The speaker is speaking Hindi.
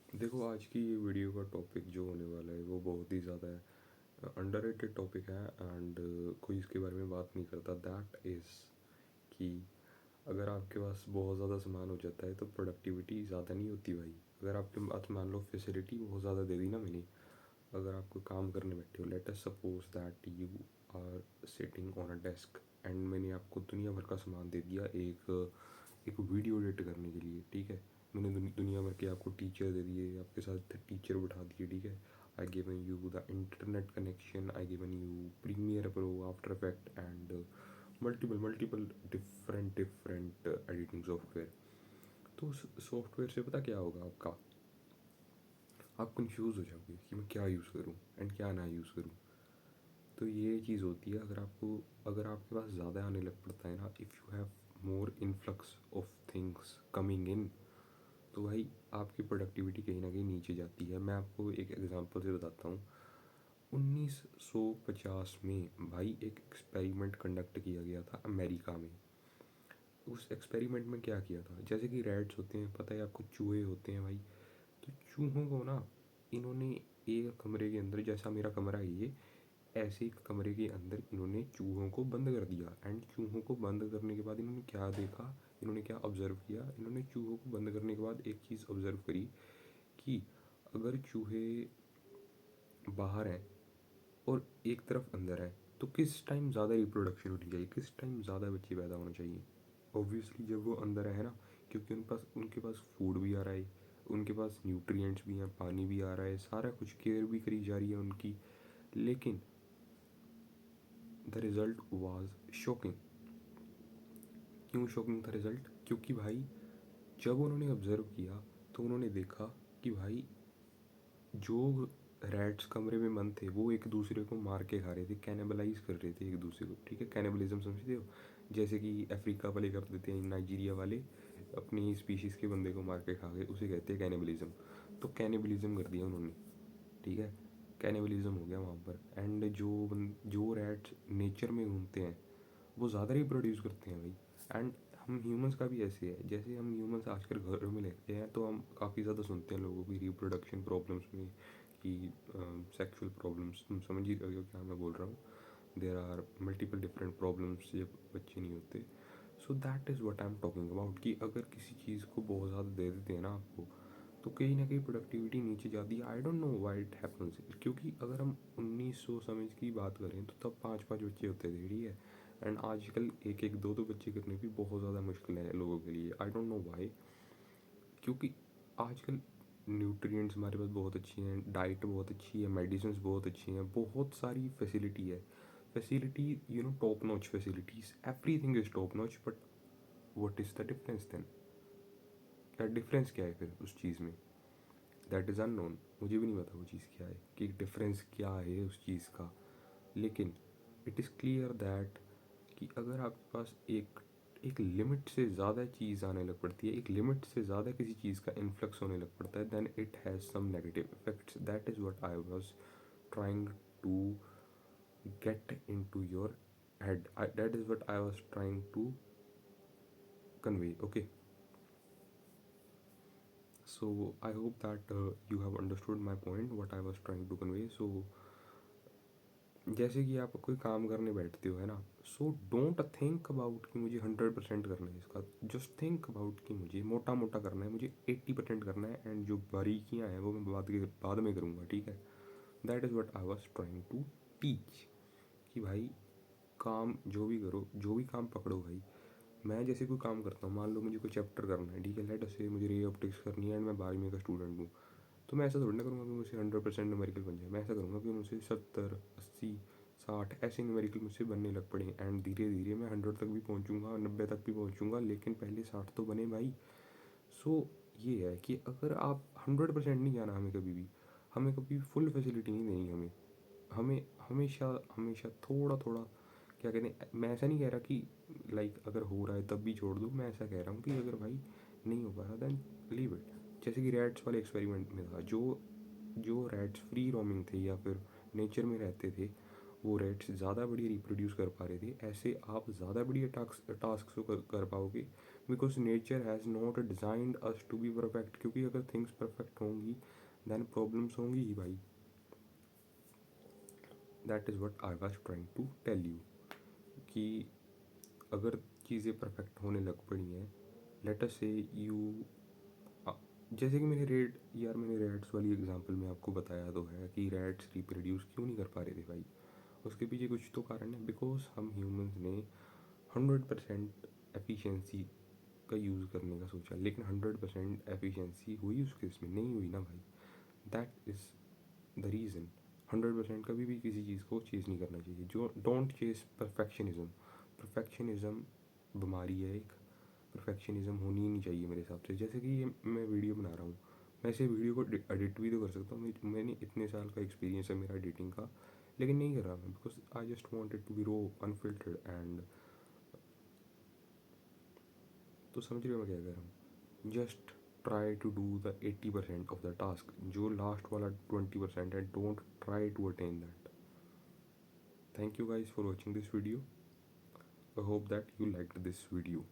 देखो, आज की ये वीडियो का टॉपिक जो होने वाला है वो बहुत ही ज़्यादा अंडररेटेड टॉपिक है एंड कोई इसके बारे में बात नहीं करता। दैट इज़ कि अगर आपके पास बहुत ज़्यादा सामान हो जाता है तो प्रोडक्टिविटी ज़्यादा नहीं होती भाई। अगर आपके पास मान लो फैसिलिटी बहुत ज़्यादा दे दी ना मैंने, अगर आप कोई काम करने बैठे हो, let us suppose that you are sitting on a desk and मैंने आपको दुनिया भर का सामान दे दिया एक एक वीडियो एडिट करने के लिए, ठीक है। मैंने दुनिया भर के आपको टीचर दे दिए, आपके साथ टीचर बिठा दिए, ठीक है। I given you the internet connection, I given you Premiere Pro, after effect and multiple multiple different different editing software. तो उस सॉफ्टवेयर से पता क्या होगा आपका, आप कंफ्यूज हो जाओगे कि मैं क्या यूज़ करूँ एंड क्या ना यूज़ करूँ। तो ये चीज़ होती है, अगर आपके पास ज़्यादा आने लग पड़ता है ना, if you have more influx of things coming in, तो भाई आपकी प्रोडक्टिविटी कहीं ना कहीं नीचे जाती है। मैं आपको एक एग्जांपल से बताता हूँ। 1950 में भाई एक एक्सपेरिमेंट कंडक्ट किया गया था अमेरिका में। उस एक्सपेरिमेंट में क्या किया था, जैसे कि रैट्स होते हैं, पता है आपको, चूहे होते हैं भाई। तो चूहों को ना इन्होंने एक कमरे के अंदर, जैसा मेरा कमरा है ये, ऐसे एक कमरे के अंदर इन्होंने चूहों को बंद कर दिया। एंड चूहों को बंद करने के बाद इन्होंने क्या देखा, इन्होंने क्या ऑब्जर्व किया, इन्होंने चूहों को बंद करने के बाद एक चीज़ ऑब्जर्व करी कि अगर चूहे बाहर हैं और एक तरफ अंदर है तो किस टाइम ज़्यादा रिप्रोडक्शन होनी चाहिए, किस टाइम ज़्यादा बच्चे पैदा होने चाहिए। ऑब्वियसली जब वो अंदर है ना, क्योंकि उनके पास फूड भी आ रहा है, उनके पास न्यूट्रिएंट्स भी हैं, पानी भी आ रहा है, सारा कुछ केयर भी करी जा रही है उनकी। लेकिन द रिज़ल्ट वाज शॉकिंग। क्यों शॉकिंग था रिज़ल्ट? क्योंकि भाई जब उन्होंने ऑब्ज़र्व किया तो उन्होंने देखा कि भाई जो रैट्स कमरे में बंद थे वो एक दूसरे को मार के खा रहे थे, कैनिबलाइज कर रहे थे एक दूसरे को, ठीक है। कैनिबलिज्म समझते हो? जैसे कि अफ्रीका वाले कर देते हैं, नाइजीरिया वाले अपनी ही स्पीशीज़ के बंदे को मार के खा गए, उसे कहते हैं कैनिबलिज्म। तो कैनिबलिज्म कर दिया उन्होंने, ठीक है। कैनिबलिज्म हो गया वहाँ पर। एंड जो रैट्स नेचर में घूमते हैं वो ज़्यादा रिप्रोड्यूस करते हैं भाई। एंड हम ह्यूमंस का भी ऐसे है, जैसे हम ह्यूमंस आजकल घरों में रहते हैं तो हम काफ़ी ज़्यादा सुनते हैं लोगों की रिप्रोडक्शन प्रॉब्लम्स में कि सेक्सुअल प्रॉब्लम्स, तुम समझ ही रहे हो क्या मैं बोल रहा हूँ। There are multiple different problems जब बच्चे नहीं होते। So that is what I am talking about कि अगर किसी चीज़ को बहुत ज़्यादा दे देते हैं ना आपको, तो कहीं ना कहीं प्रोडक्टिविटी नीचे जाती है। I don't know why it happens, क्योंकि अगर हम 1900 समझ की बात करें तो तब पाँच पाँच बच्चे होते थे, ठीक है। एंड आजकल एक एक दो दो बच्चे करने भी बहुत ज़्यादा मुश्किल है लोगों के लिए। आई डोंट नो व्हाई, क्योंकि आजकल न्यूट्रिएंट्स हमारे पास बहुत अच्छी हैं, डाइट बहुत अच्छी है, मेडिसिन बहुत अच्छी हैं, बहुत सारी फैसिलिटी है। Facility, you know, top notch facilities, everything is top notch, but what is the difference then? क्या डिफरेंस क्या है फिर उस चीज़ में? That is unknown. मुझे भी नहीं पता वो चीज़ क्या है, कि डिफरेंस क्या है उस चीज़ का। लेकिन इट इज़ क्लियर दैट कि अगर आपके पास एक एक लिमिट से ज़्यादा चीज़ आने लग पड़ती है, एक लिमिट से ज़्यादा किसी चीज़ का इन्फ्लक्स होने लग पड़ता है, then it has some negative effects. That is what I was trying to get in to your head, that is what I was trying to convey, okay. So I hope that you have understood my point, what I was trying to convey. So जैसे कि आप कोई काम करने बैठते हो, है ना, सो डोंट थिंक अबाउट कि मुझे 100% करना है इसका। जस्ट थिंक अबाउट कि मुझे मोटा मोटा करना है, मुझे 80% करना है, एंड जो बारीकियाँ हैं वो मैं बाद में करूँगा, ठीक है। That is what I was trying to teach कि भाई काम जो भी करो, जो भी काम पकड़ो भाई। मैं जैसे कोई काम करता हूँ, मान लो मुझे कोई चैप्टर करना है, ठीक है, लेट अस से मुझे रे ऑप्टिक्स करनी है एंड मैं 12वीं का स्टूडेंट हूँ। तो मैं ऐसा थोड़ी ना करूँगा कि मुझसे 100% न्यूमेरिकल बन जाए। मैं ऐसा करूँगा कि मुझसे 70, 80, 60 ऐसे न्यूमेरिकल मुझसे बनने लग पड़े, एंड धीरे धीरे मैं 100 तक भी पहुँचूँगा, 90 तक भी पहुँचूँगा, लेकिन पहले 60 तो बने भाई। सो ये है कि अगर आप 100% नहीं जाना, हमें कभी फुल फैसिलिटी नहीं देनी। हमें हमेशा हमेशा थोड़ा थोड़ा, क्या कहते हैं, मैं ऐसा नहीं कह रहा कि लाइक अगर हो रहा है तब भी छोड़ दो। मैं ऐसा कह रहा हूँ कि अगर भाई नहीं हो पा रहा देन लीव इट। जैसे कि रैट्स वाले एक्सपेरिमेंट में था, जो जो रैट्स फ्री रोमिंग थे या फिर नेचर में रहते थे, वो रैट्स ज़्यादा बड़ी रिप्रोड्यूस कर पा रहे थे। ऐसे आप ज़्यादा बड़ी टास्क को कर पाओगे because nature has not designed us to be perfect, क्योंकि अगर थिंग्स परफेक्ट होंगी दैन प्रॉब्लम्स होंगी ही भाई. That is what I was trying to tell you कि अगर चीज़ें परफेक्ट होने लग पड़ी हैं, लेट अस से यू, जैसे कि मैंने रेड्स वाली एग्जांपल में आपको बताया तो है कि रेड्स रिप्रोड्यूस क्यों नहीं कर पा रहे थे भाई. उसके पीछे कुछ तो कारण है, बिकॉज हम ह्यूमंस ने 100% एफिशिएंसी का यूज़ करने का सोचा, लेकिन 100% एफिशिएंसी हुई उस केस में नहीं हुई ना भाई. That is the reason. 100% कभी भी किसी चीज़ को चेज़ नहीं करना चाहिए. जो डोंट चेज़ परफेक्शनिज्म. परफेक्शनिज्म बीमारी है एक. परफेक्शनिज्म होनी ही नहीं चाहिए मेरे हिसाब से. जैसे कि ये मैं वीडियो बना रहा हूँ, मैं ऐसे वीडियो को एडिट भी तो कर सकता हूँ. मैंने इतने साल का एक्सपीरियंस है मेरा एडिटिंग का, लेकिन नहीं कर रहा मैं, because I just wanted to be raw unfiltered and. तो समझ रहे हो मैं क्या कह रहा हूँ. Just try to do the 80% of the task. जो लास्ट वाला 20% है, don't try to attain that. Thank you guys for watching this video. I hope that you liked this video.